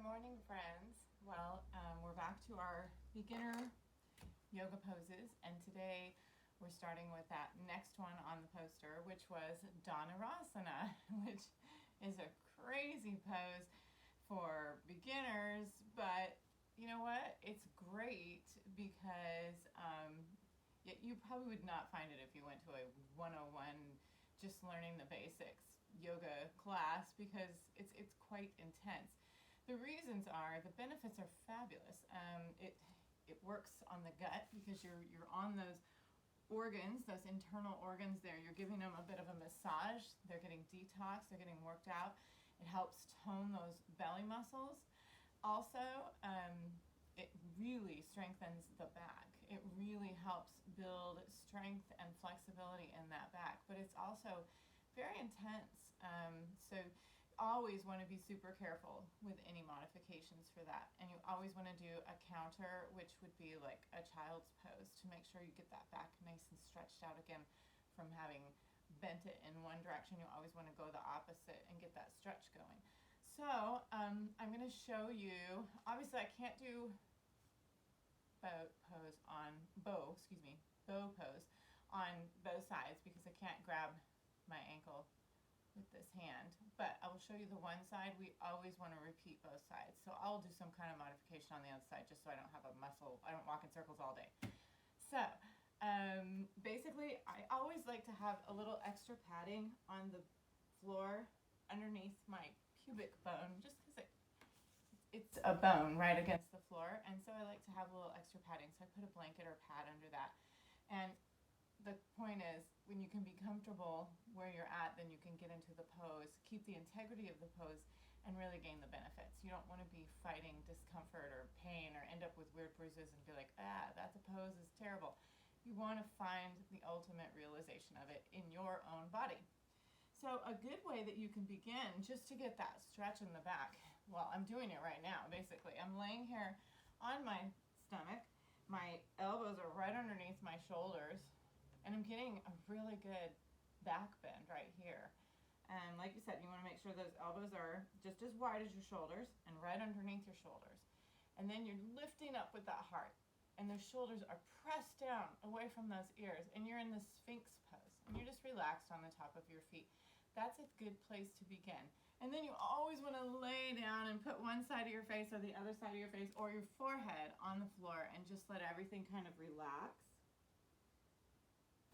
morning, friends. We're back to our beginner yoga poses, and today we're starting with that next one on the poster, which was Dhanurasana, which is a crazy pose for beginners, but you know what? It's great because you probably would not find it if you went to a 101 just learning the basics yoga class because it's quite intense. The reasons are the benefits are fabulous. It works on the gut because you're on those organs, those internal organs there. You're giving them a bit of a massage. They're getting detoxed. They're getting worked out. It helps tone those belly muscles. Also, it really strengthens the back. It really helps build strength and flexibility in that back. But it's also very intense. So always want to be super careful with any modifications for that. And you always want to do a counter, which would be like a child's pose, to make sure you get that back nice and stretched out again from having bent it in one direction. You always want to go the opposite and get that stretch going. So I'm going to show you, obviously I can't do bow pose on both sides because I can't grab my ankle with this hand, but I will show you the one side. We always want to repeat both sides, so I'll do some kind of modification on the other side just so I don't have a muscle, I don't walk in circles all day. So basically I always like to have a little extra padding on the floor underneath my pubic bone, just because it's a bone right against the floor, and so I like to have a little extra padding, so I put a blanket or pad under that. And the point is, when you can be comfortable where you're at, then you can get into the pose, keep the integrity of the pose, and really gain the benefits. You don't want to be fighting discomfort or pain or end up with weird bruises and be like, that pose is terrible. You want to find the ultimate realization of it in your own body. So a good way that you can begin just to get that stretch in the back, well, I'm doing it right now, basically. I'm laying here on my stomach. My elbows are right underneath my shoulders, and I'm getting a really good back bend right here. And like you said, you want to make sure those elbows are just as wide as your shoulders and right underneath your shoulders. And then you're lifting up with that heart, and those shoulders are pressed down away from those ears, and you're in the Sphinx pose, and you're just relaxed on the top of your feet. That's a good place to begin. And then you always want to lay down and put one side of your face or the other side of your face or your forehead on the floor and just let everything kind of relax.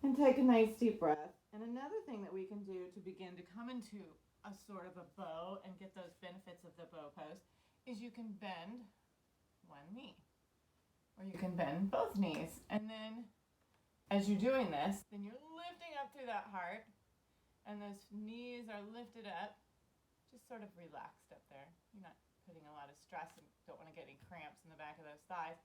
And take a nice deep breath. And another thing that we can do to begin to come into a sort of a bow and get those benefits of the bow pose is you can bend one knee, or you can bend both knees. And then as you're doing this, then you're lifting up through that heart, and those knees are lifted up, just sort of relaxed up there. You're not putting a lot of stress and don't want to get any cramps in the back of those thighs,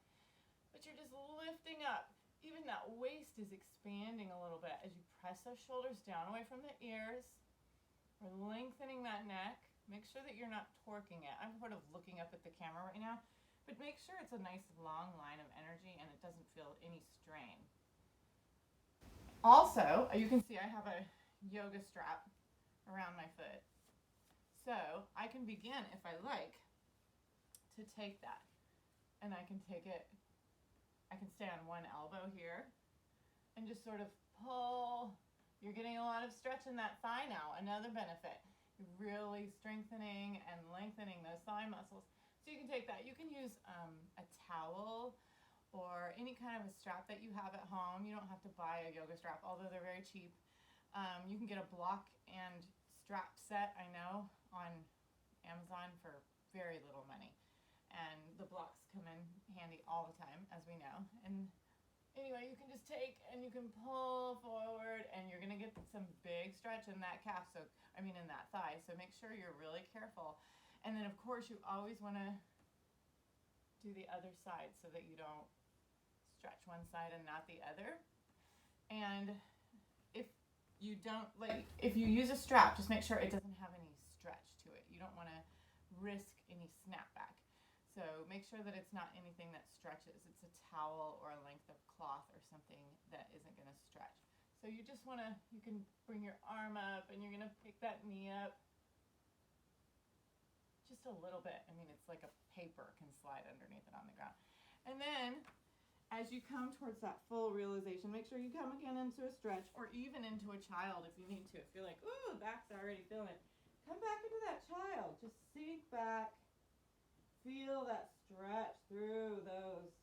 but you're just lifting up. Even that waist is expanding a little bit as you press those shoulders down away from the ears. We're lengthening that neck. Make sure that you're not torquing it. I'm sort of looking up at the camera right now, but make sure it's a nice long line of energy and it doesn't feel any strain. Also, you can see I have a yoga strap around my foot. So I can begin, if I like, to take that. And I can take it, I can stay on one elbow here and just sort of pull. You're getting a lot of stretch in that thigh now, another benefit. You're really strengthening and lengthening those thigh muscles. So you can take that. You can use a towel or any kind of a strap that you have at home. You don't have to buy a yoga strap, although they're very cheap. You can get a block and strap set, I know, on Amazon for very little money. And the blocks come in handy all the time, as we know. And anyway, you can just take and you can pull forward, and you're going to get some big stretch in that calf, in that thigh. So make sure you're really careful. And then, of course, you always want to do the other side so that you don't stretch one side and not the other. And if you use a strap, just make sure it doesn't have any stretch to it. You don't want to risk any snapback. So make sure that it's not anything that stretches. It's a towel or a length of cloth or something that isn't going to stretch. So you just want to, you can bring your arm up and you're going to pick that knee up. Just just a little bit. I mean, it's like a paper can slide underneath it on the ground. And then as you come towards that full realization, make sure you come again into a stretch or even into a child if you need to. If you're like, ooh, back's already feeling it. Come back into that child. Just sink back. Feel that stretch through those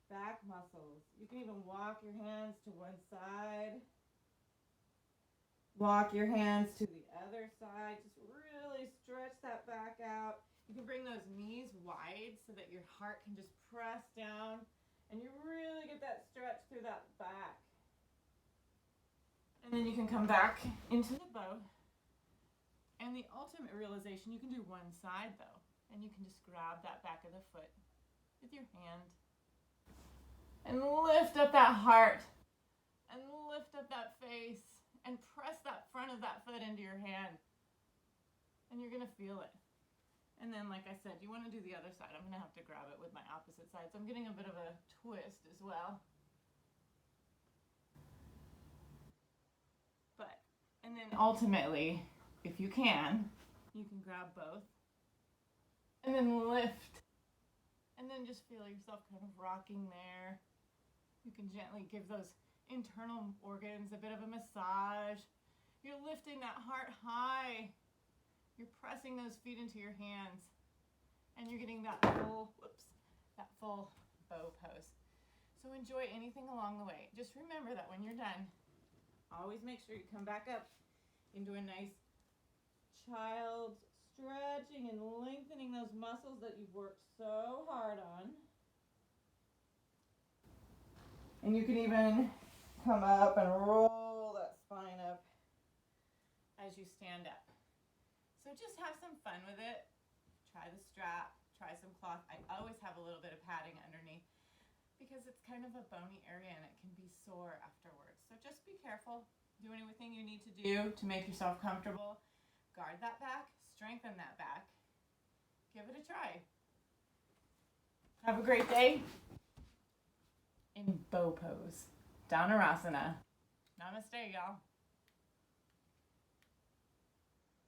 back muscles. You can even walk your hands to one side. Walk your hands to the other side. Just really stretch that back out. You can bring those knees wide so that your heart can just press down and you really get that stretch through that back. And then you can come back into the bow. And the ultimate realization, you can do one side though. And you can just grab that back of the foot with your hand and lift up that heart and lift up that face and press that front of that foot into your hand. And you're going to feel it. And then, like I said, you want to do the other side. I'm going to have to grab it with my opposite side. So I'm getting a bit of a twist as well. And then ultimately, if you can grab both. And then lift. And then just feel yourself kind of rocking there. You can gently give those internal organs a bit of a massage. You're lifting that heart high. You're pressing those feet into your hands. And you're getting that full bow pose. So enjoy anything along the way. Just remember that when you're done, always make sure you come back up into a nice child, stretching and lengthening those muscles that you've worked so hard on. And you can even come up and roll that spine up as you stand up. So just have some fun with it. Try the strap, try some cloth. I always have a little bit of padding underneath because it's kind of a bony area and it can be sore afterwards. So just be careful. Do anything you need to do to make yourself comfortable. Guard that back, strengthen that back. Give it a try. Have a great day in bow pose. Dhanurasana. Namaste, y'all.